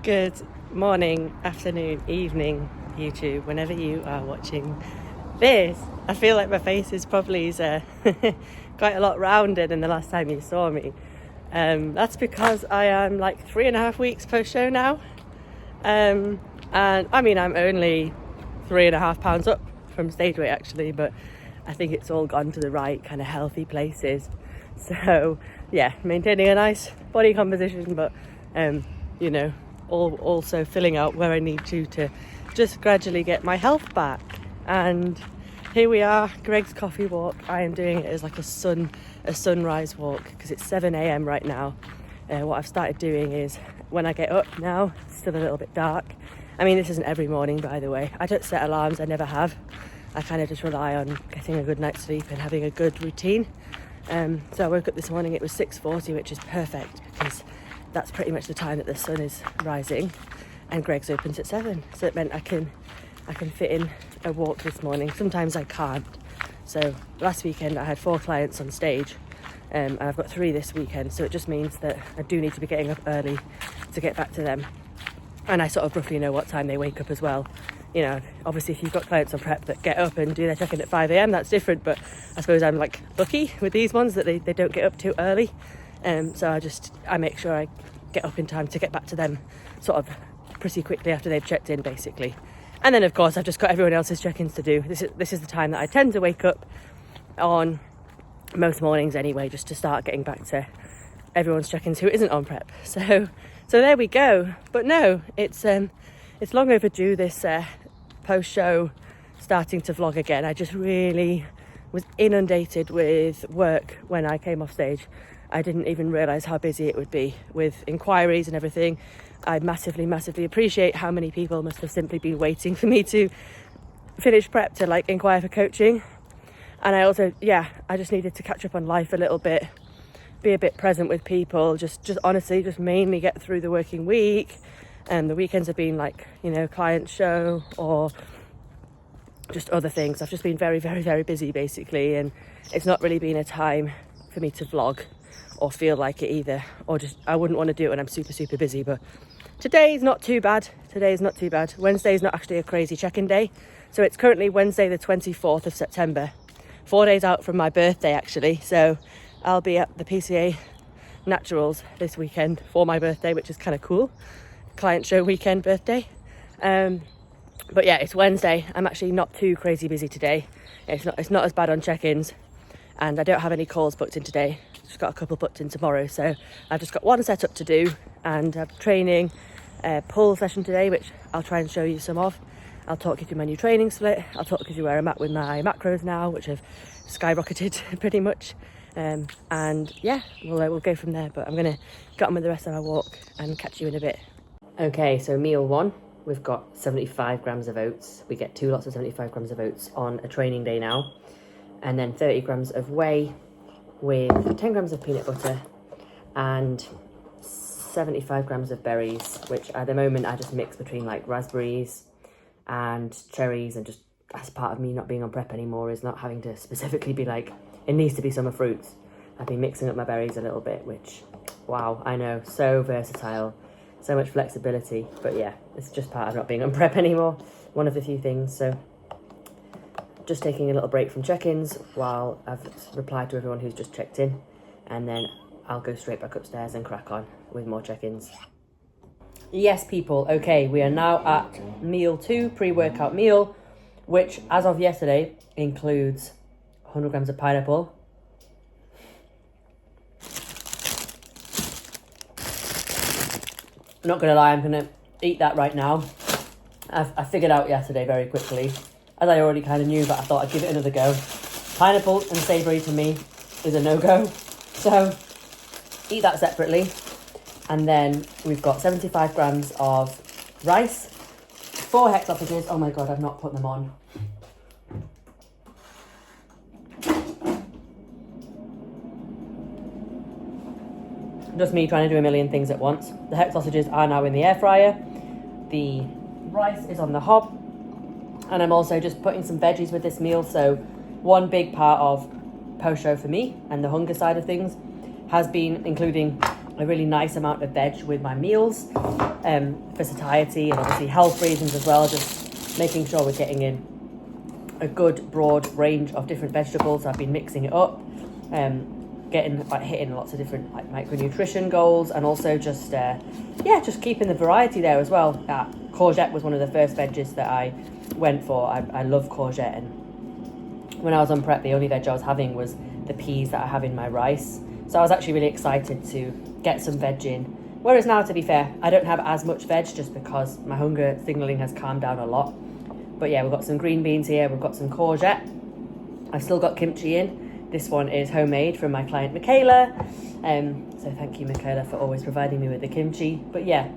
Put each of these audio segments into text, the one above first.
Good morning, afternoon, evening, YouTube, whenever you are watching this. I feel like my face is probably quite a lot rounder than the last time you saw me. That's because I am like 3.5 weeks post-show now. And I mean, I'm only 3.5 pounds up from stage weight actually, but I think it's all gone to the right kind of healthy places. So yeah, maintaining a nice body composition, but also filling out where I need to just gradually get my health back. And here we are, Greg's coffee walk. I am doing it as like a sunrise walk because it's 7 a.m. right now. What I've started doing is when I get up now, it's still a little bit dark. I mean, this isn't every morning, by the way. I don't set alarms, I never have. I kind of just rely on getting a good night's sleep and having a good routine. So I woke up this morning, it was 6:40, which is perfect because that's pretty much the time that the sun is rising, and Greg's opens at 7, so it meant I can fit in a walk this morning. Sometimes I can't. So last weekend I had 4 clients on stage, and I've got 3 this weekend, so it just means that I do need to be getting up early to get back to them. And I sort of roughly know what time they wake up as well. You know, obviously if you've got clients on prep that get up and do their check-in at 5 a.m, that's different, but I suppose I'm like lucky with these ones that they don't get up too early. So I make sure I get up in time to get back to them sort of pretty quickly after they've checked in, basically. And then of course I've just got everyone else's check-ins to do. This is the time that I tend to wake up on most mornings anyway, just to start getting back to everyone's check-ins who isn't on prep. So there we go. But no, it's long overdue, this post-show starting to vlog again. I just really was inundated with work when I came off stage. I didn't even realise how busy it would be with enquiries and everything. I massively appreciate how many people must have simply been waiting for me to finish prep to like inquire for coaching. And I also, I just needed to catch up on life a little bit, be a bit present with people, just honestly, just mainly get through the working week. And the weekends have been like, client show or just other things. I've just been very busy basically, and it's not really been a time for me to vlog or feel like it either, or just I wouldn't want to do it when I'm super busy. But today's not too bad. Wednesday's not actually a crazy check-in day, so it's currently Wednesday the 24th of September, 4 days out from my birthday actually. So I'll be at the PCA Naturals this weekend for my birthday, which is kind of cool. Client show weekend birthday. But yeah, it's Wednesday. I'm actually not too crazy busy today. It's not as bad on check-ins, and I don't have any calls booked in today. Just got a couple booked in tomorrow, so I've just got one setup to do, and I'm training a pull session today, which I'll try and show you some of. I'll talk you through my new training split. I'll talk you through where I'm at with my macros now, which have skyrocketed pretty much. And yeah, we'll go from there. But I'm gonna get on with the rest of our walk and catch you in a bit. Okay, so meal 1, we've got 75 grams of oats. We get 2 lots of 75 grams of oats on a training day now, and then 30 grams of whey with 10 grams of peanut butter and 75 grams of berries, which at the moment I just mix between like raspberries and cherries, and just as part of me not being on prep anymore is not having to specifically be like, it needs to be summer fruits. I've been mixing up my berries a little bit, which, wow, I know, so versatile, so much flexibility. But yeah, it's just part of not being on prep anymore, one of the few things. So just taking a little break from check-ins while I've replied to everyone who's just checked in, and then I'll go straight back upstairs and crack on with more check-ins. Yes, people, okay, we are now at meal 2, pre-workout meal, which as of yesterday includes 100 grams of pineapple, I'm not gonna lie, I'm gonna eat that right now. I figured out yesterday very quickly, as I already kind of knew, but I thought I'd give it another go. Pineapple and savoury to me is a no-go, so eat that separately. And then we've got 75 grams of rice, 4 hex sausages. Oh my god, I've not put them on. Just me trying to do a million things at once. The hex sausages are now in the air fryer. The rice is on the hob. And I'm also just putting some veggies with this meal. So one big part of post-show for me and the hunger side of things has been including a really nice amount of veg with my meals, for satiety and obviously health reasons as well, just making sure we're getting in a good broad range of different vegetables. I've been mixing it up, hitting lots of different micronutrition goals, and also just keeping the variety there as well. Courgette was one of the first veggies that I went for. I love courgette, and when I was on prep, the only veg I was having was the peas that I have in my rice. So I was actually really excited to get some veg in. Whereas now, to be fair, I don't have as much veg just because my hunger signaling has calmed down a lot. But yeah, we've got some green beans here, we've got some courgette. I've still got kimchi in. This one is homemade from my client Michaela. So thank you, Michaela, for always providing me with the kimchi. But yeah,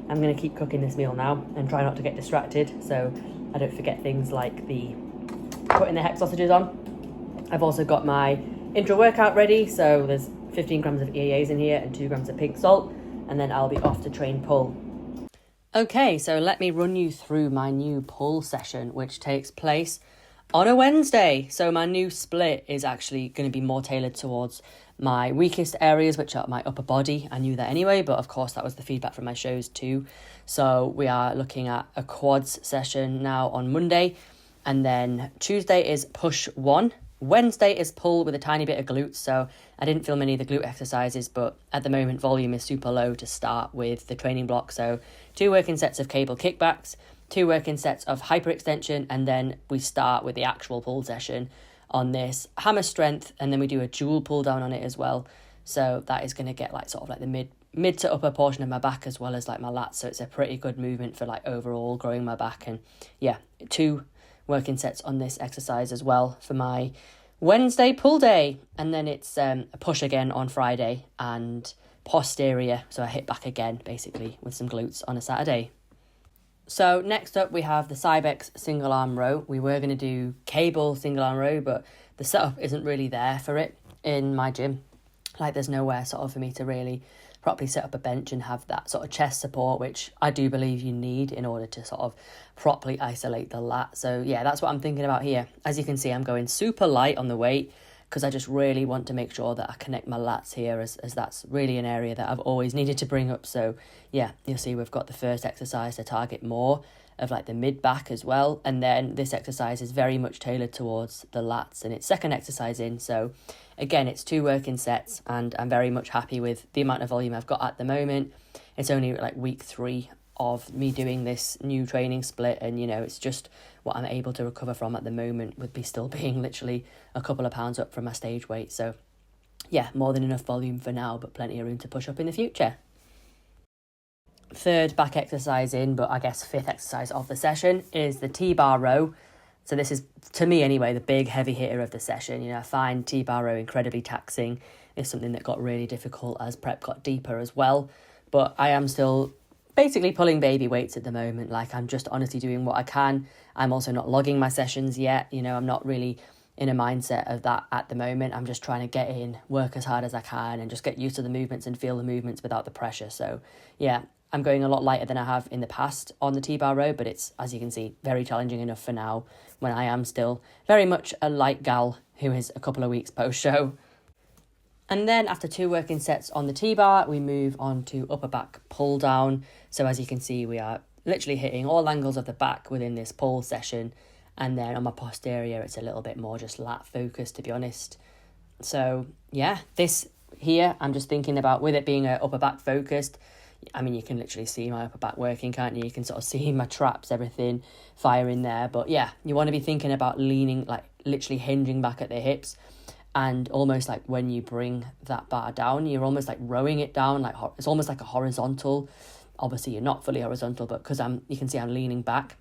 I'm going to keep cooking this meal now and try not to get distracted so I don't forget things like putting the hex sausages on. I've also got my intra workout ready, so there's 15 grams of EAAs in here and 2 grams of pink salt, and then I'll be off to train pull. Okay, so let me run you through my new pull session, which takes place on a Wednesday. So my new split is actually going to be more tailored towards my weakest areas, which are my upper body. I knew that anyway, but of course that was the feedback from my shows too. So we are looking at a quads session now on Monday, and then Tuesday is push 1. Wednesday is pull with a tiny bit of glutes, so I didn't film any of the glute exercises, but at the moment volume is super low to start with the training block. So 2 working sets of cable kickbacks, 2 working sets of hyperextension, and then we start with the actual pull session on this hammer strength, and then we do a dual pull down on it as well. So that is going to get the mid to upper portion of my back as well as like my lats, so it's a pretty good movement for like overall growing my back. And yeah, 2 working sets on this exercise as well for my Wednesday pull day, and then it's a push again on Friday and posterior, so I hit back again basically with some glutes on a Saturday. So next up we have the Cybex single arm row. We were going to do cable single arm row, but the setup isn't really there for it in my gym. Like there's nowhere sort of for me to really properly set up a bench and have that sort of chest support, which I do believe you need in order to sort of properly isolate the lat. So yeah, that's what I'm thinking about here. As you can see, I'm going super light on the weight because I just really want to make sure that I connect my lats here, as that's really an area that I've always needed to bring up. So yeah, you'll see we've got the first exercise to target more of like the mid back as well, and then this exercise is very much tailored towards the lats, and it's second exercise in. So again, it's 2 working sets, and I'm very much happy with the amount of volume I've got at the moment. It's only like week 3 of me doing this new training split, and it's just what I'm able to recover from at the moment, with me still being literally a couple of pounds up from my stage weight. So yeah, more than enough volume for now, but plenty of room to push up in the future. Third back exercise in, but I guess 5th exercise of the session, is the T-bar row. So this is, to me anyway, the big heavy hitter of the session. I find T-bar row incredibly taxing. It's something that got really difficult as prep got deeper as well. But I am still basically pulling baby weights at the moment. Like, I'm just honestly doing what I can. I'm also not logging my sessions yet. I'm not really in a mindset of that at the moment. I'm just trying to get in, work as hard as I can, and just get used to the movements and feel the movements without the pressure. So yeah, I'm going a lot lighter than I have in the past on the T-bar row, but it's, as you can see, very challenging enough for now, when I am still very much a light gal who is a couple of weeks post-show. And then after 2 working sets on the T-bar, we move on to upper back pull down. So as you can see, we are literally hitting all angles of the back within this pull session. And then on my posterior, it's a little bit more just lat focused, to be honest. So yeah, this here, I'm just thinking about, with it being a upper back focused, I mean, you can literally see my upper back working, can't you? You can sort of see my traps, everything firing there. But yeah, you want to be thinking about leaning, like literally hinging back at the hips. And almost like when you bring that bar down, you're almost like rowing it down. Like it's almost like a horizontal. Obviously, you're not fully horizontal, but because you can see I'm leaning back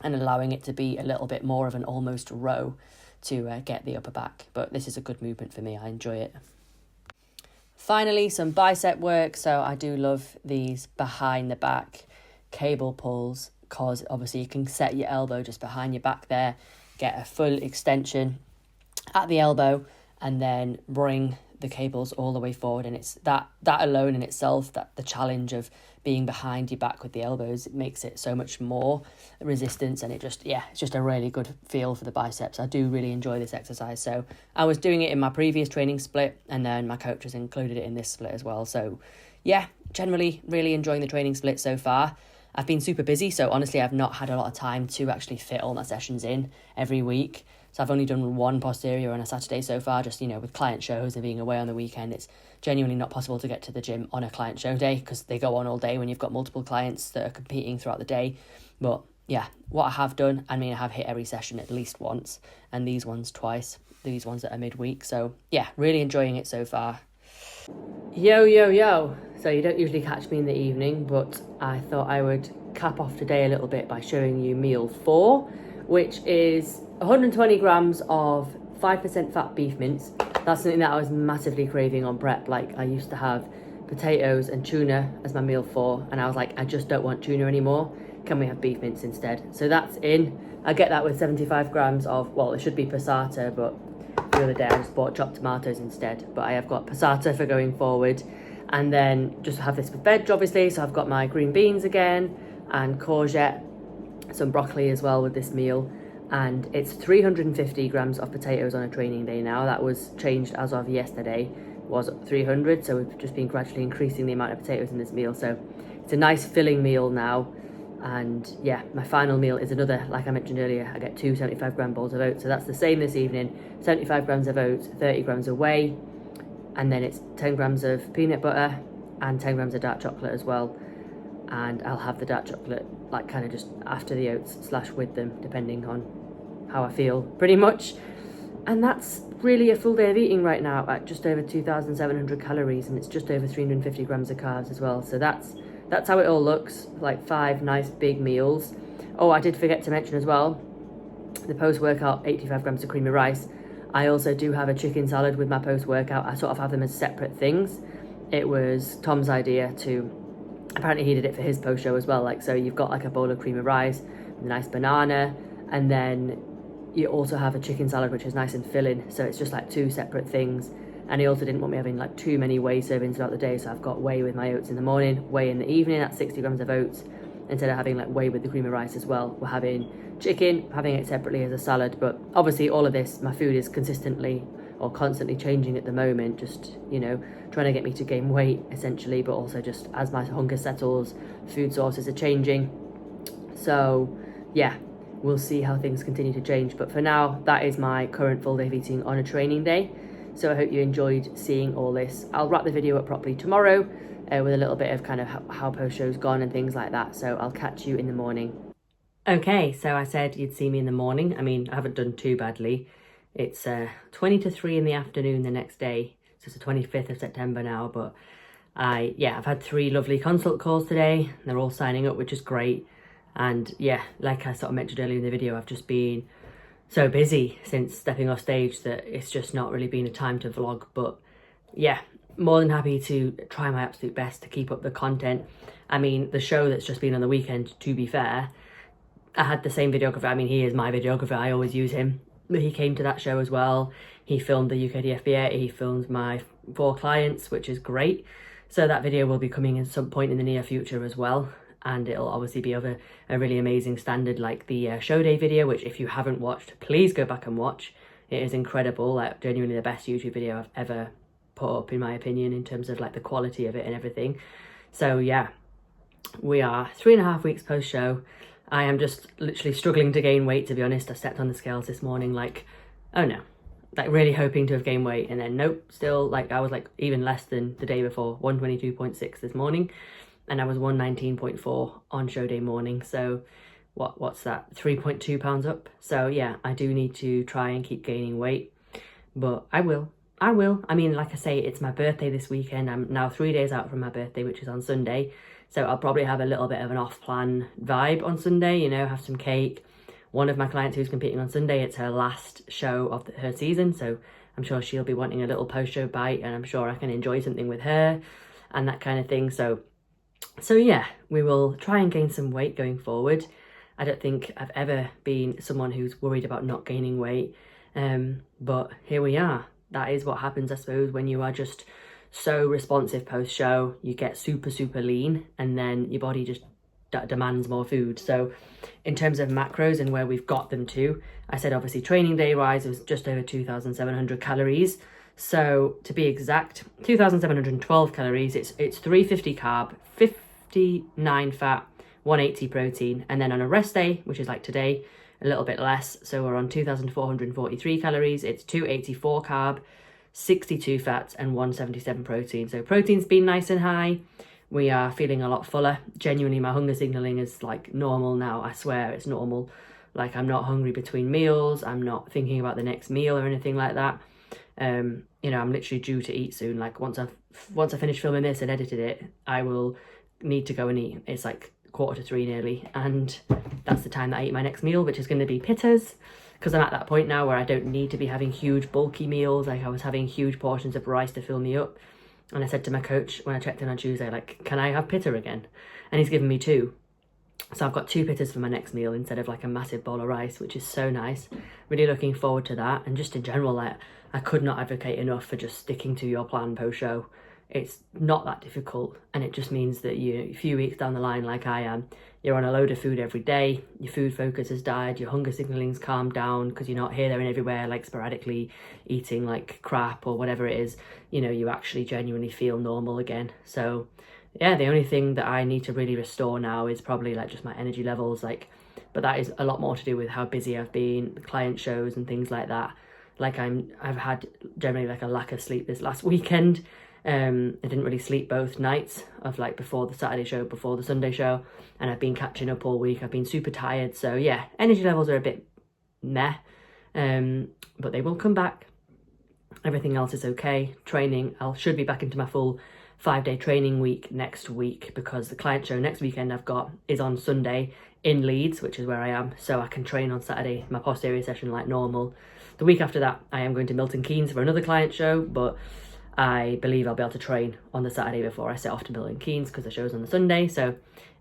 and allowing it to be a little bit more of an almost row to get the upper back. But this is a good movement for me. I enjoy it. Finally, some bicep work. So I do love these behind the back cable pulls, because obviously you can set your elbow just behind your back there, get a full extension at the elbow, and then bring the cables all the way forward. And it's that alone in itself, that the challenge of being behind your back with the elbows, it makes it so much more resistance, and it's just a really good feel for the biceps. I do really enjoy this exercise. So I was doing it in my previous training split, and then my coach has included it in this split as well. So yeah, generally really enjoying the training split so far. I've been super busy, so honestly I've not had a lot of time to actually fit all my sessions in every week. So I've only done one posterior on a Saturday so far, just, with client shows and being away on the weekend. It's genuinely not possible to get to the gym on a client show day because they go on all day when you've got multiple clients that are competing throughout the day. But yeah, what I have done, I have hit every session at least once, and these ones twice, these ones that are midweek. So yeah, really enjoying it so far. Yo. So you don't usually catch me in the evening, but I thought I would cap off today a little bit by showing you meal 4, which is 120 grams of 5% fat beef mince. That's something that I was massively craving on prep. Like, I used to have potatoes and tuna as my meal 4, and I was like, I just don't want tuna anymore. Can we have beef mince instead? So that's in. I get that with 75 grams of, well, it should be passata, but the other day I just bought chopped tomatoes instead. But I have got passata for going forward. And then just have this with veg, obviously. So I've got my green beans again and courgette, some broccoli as well with this meal. And it's 350 grams of potatoes on a training day now. That was changed as of yesterday. It was 300, so we've just been gradually increasing the amount of potatoes in this meal. So it's a nice filling meal now. And yeah, my final meal is another, like I mentioned earlier, I get 2 75-gram bowls of oats. So that's the same this evening. 75 grams of oats, 30 grams of whey, and then it's 10 grams of peanut butter and 10 grams of dark chocolate as well. And I'll have the dark chocolate like kind of just after the oats / with them, depending on how I feel, pretty much. And that's really a full day of eating right now at just over 2,700 calories, and it's just over 350 grams of carbs as well. So that's how it all looks, like 5 nice big meals. Oh, I did forget to mention as well, the post-workout 85 grams of creamy rice. I also do have a chicken salad with my post-workout. I sort of have them as separate things. It was Tom's idea to, apparently he did it for his post-show as well. Like, so you've got like a bowl of creamy rice with a nice banana, and then you also have a chicken salad, which is nice and filling. So it's just like 2 separate things. And he also didn't want me having like too many whey servings throughout the day. So I've got whey with my oats in the morning, whey in the evening at 60 grams of oats. Instead of having like whey with the creamy rice as well, we're having chicken, having it separately as a salad. But obviously all of this, my food is consistently or constantly changing at the moment, just, trying to get me to gain weight essentially, but also just as my hunger settles, food sources are changing. So yeah, we'll see how things continue to change. But for now, that is my current full day of eating on a training day. So I hope you enjoyed seeing all this. I'll wrap the video up properly tomorrow with a little bit of kind of how post-show's gone and things like that. So I'll catch you in the morning. Okay, so I said you'd see me in the morning. I haven't done too badly. It's 20 to 3 in the afternoon the next day. So it's the 25th of September now. But I've had 3 lovely consult calls today. They're all signing up, which is great. And yeah, like I sort of mentioned earlier in the video, I've just been so busy since stepping off stage that it's just not really been a time to vlog. But yeah, more than happy to try my absolute best to keep up the content. The show that's just been on the weekend, to be fair, I had the same videographer. He is my videographer. I always use him. But he came to that show as well. He filmed the UKDFBA. He filmed my 4 clients, which is great. So that video will be coming at some point in the near future as well. And it'll obviously be of a really amazing standard, like the show day video, which if you haven't watched, please go back and watch. It is incredible, like genuinely the best YouTube video I've ever put up, in my opinion, in terms of like the quality of it and everything. So yeah, we are 3.5 weeks post-show. I am just literally struggling to gain weight, to be honest. I stepped on the scales this morning like, oh no, like really hoping to have gained weight, and then nope, still like I was like even less than the day before, 122.6 this morning. And I was 119.4 on show day morning. So what's that? 3.2 pounds up. So yeah, I do need to try and keep gaining weight, but I will. Like I say, it's my birthday this weekend. I'm now 3 days out from my birthday, which is on Sunday. So I'll probably have a little bit of an off-plan vibe on Sunday, have some cake. One of my clients who's competing on Sunday, it's her last show of her season. So I'm sure she'll be wanting a little post-show bite, and I'm sure I can enjoy something with her and that kind of thing. So yeah, we will try and gain some weight going forward. I don't think I've ever been someone who's worried about not gaining weight. But here we are. That is what happens, I suppose, when you are just so responsive post-show. You get super, super lean, and then your body just demands more food. So in terms of macros and where we've got them to, I said obviously training day wise, it was just over 2,700 calories. So to be exact, 2,712 calories. It's 350 carb, 59 fat, 180 protein. And then on a rest day, which is like today, a little bit less. So we're on 2,443 calories. It's 284 carb, 62 fats and 177 protein. So protein's been nice and high. We are feeling a lot fuller. Genuinely, my hunger signaling is like normal now. I swear it's normal. Like, I'm not hungry between meals. I'm not thinking about the next meal or anything like that. You know, I'm literally due to eat soon. Like once I finish filming this and edited it, I will need to go and eat. It's like 2:45 nearly, and that's the time that I eat my next meal, which is going to be pittas, because I'm at that point now where I don't need to be having huge bulky meals. Like, I was having huge portions of rice to fill me up, and I said to my coach when I checked in on Tuesday, like, can I have pitta again? And he's given me 2. So I've got 2 pittas for my next meal instead of like a massive bowl of rice, which is so nice. Really looking forward to that. And just in general, like, I could not advocate enough for just sticking to your plan post-show. It's not that difficult, and it just means that a few weeks down the line, like I am, you're on a load of food every day, your food focus has died, your hunger signaling's calmed down because you're not here, there and everywhere, like sporadically eating like crap or whatever it is. You know, you actually genuinely feel normal again. So yeah, the only thing that I need to really restore now is probably like just my energy levels, like, but that is a lot more to do with how busy I've been, the client shows and things like that. Like, I've had generally like a lack of sleep this last weekend. I didn't really sleep both nights of like before the Saturday show, before the Sunday show, and I've been catching up all week. I've been super tired, so yeah, energy levels are a bit meh, but they will come back. Everything else is okay. Training, should be back into my full 5-day training week next week, because the client show next weekend I've got is on Sunday in Leeds, which is where I am, so I can train on Saturday, my posterior session like normal. The week after that, I am going to Milton Keynes for another client show, but I believe I'll be able to train on the Saturday before I set off to Milton Keynes, because the show's on the Sunday. So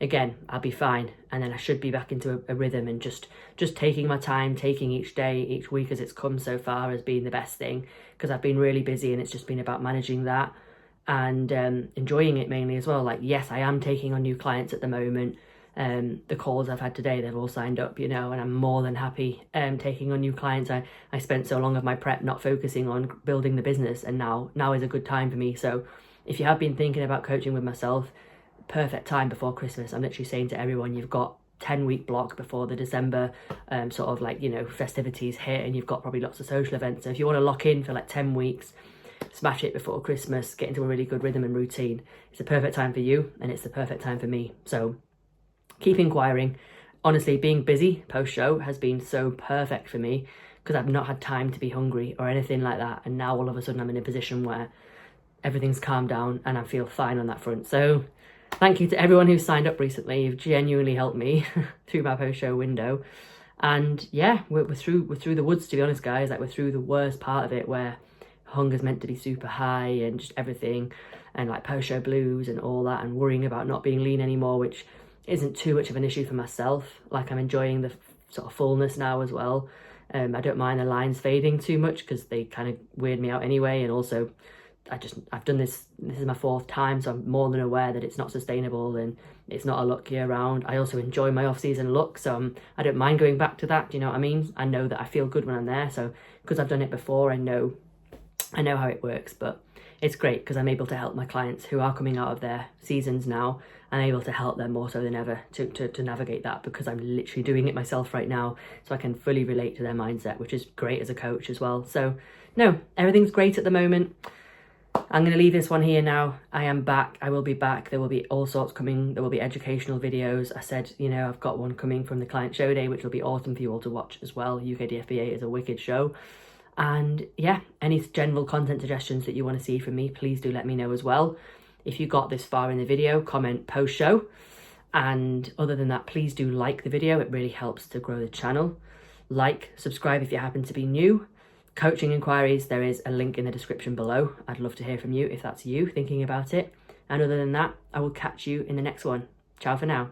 again, I'll be fine, and then I should be back into a rhythm, and just taking my time, taking each day, each week as it's come so far has been the best thing, because I've been really busy and it's just been about managing that and enjoying it mainly as well. Like, yes, I am taking on new clients at the moment. The calls I've had today, they've all signed up, you know, and I'm more than happy taking on new clients. I spent so long of my prep not focusing on building the business, and now is a good time for me. So if you have been thinking about coaching with myself, perfect time before Christmas. I'm literally saying to everyone, you've got 10-week block before the December sort of like, you know, festivities hit, and you've got probably lots of social events. So if you want to lock in for like 10 weeks, smash it before Christmas, get into a really good rhythm and routine, it's the perfect time for you, and it's the perfect time for me. So keep inquiring. Honestly, being busy post-show has been so perfect for me, because I've not had time to be hungry or anything like that. And now all of a sudden I'm in a position where everything's calmed down and I feel fine on that front. So thank you to everyone who's signed up recently. You've genuinely helped me through my post-show window. And yeah, we're through the woods, to be honest, guys. Like, we're through the worst part of it, where hunger's meant to be super high and just everything, and like post-show blues and all that, and worrying about not being lean anymore, which isn't too much of an issue for myself. Like, I'm enjoying the sort of fullness now as well. I don't mind the lines fading too much, because they kind of weird me out anyway. And also, I've done this is my 4th time, so I'm more than aware that it's not sustainable and it's not a look year round. I also enjoy my off-season look, so I don't mind going back to that. Do you know what I mean? I know that I feel good when I'm there, so because I've done it before, I know how it works. But it's great because I'm able to help my clients who are coming out of their seasons now. I'm able to help them more so than ever to navigate that, because I'm literally doing it myself right now, so I can fully relate to their mindset, which is great as a coach as well. So no, everything's great at the moment. I'm going to leave this one here now. I am back. I will be back. There will be all sorts coming. There will be educational videos. I said, you know, I've got one coming from the client show day, which will be awesome for you all to watch as well. UKDFBA is a wicked show. And yeah, any general content suggestions that you want to see from me, please do let me know as well. If you got this far in the video, comment post show. And other than that, please do like the video. It really helps to grow the channel. Like, subscribe if you happen to be new. Coaching inquiries, there is a link in the description below. I'd love to hear from you if that's you thinking about it. And other than that, I will catch you in the next one. Ciao for now.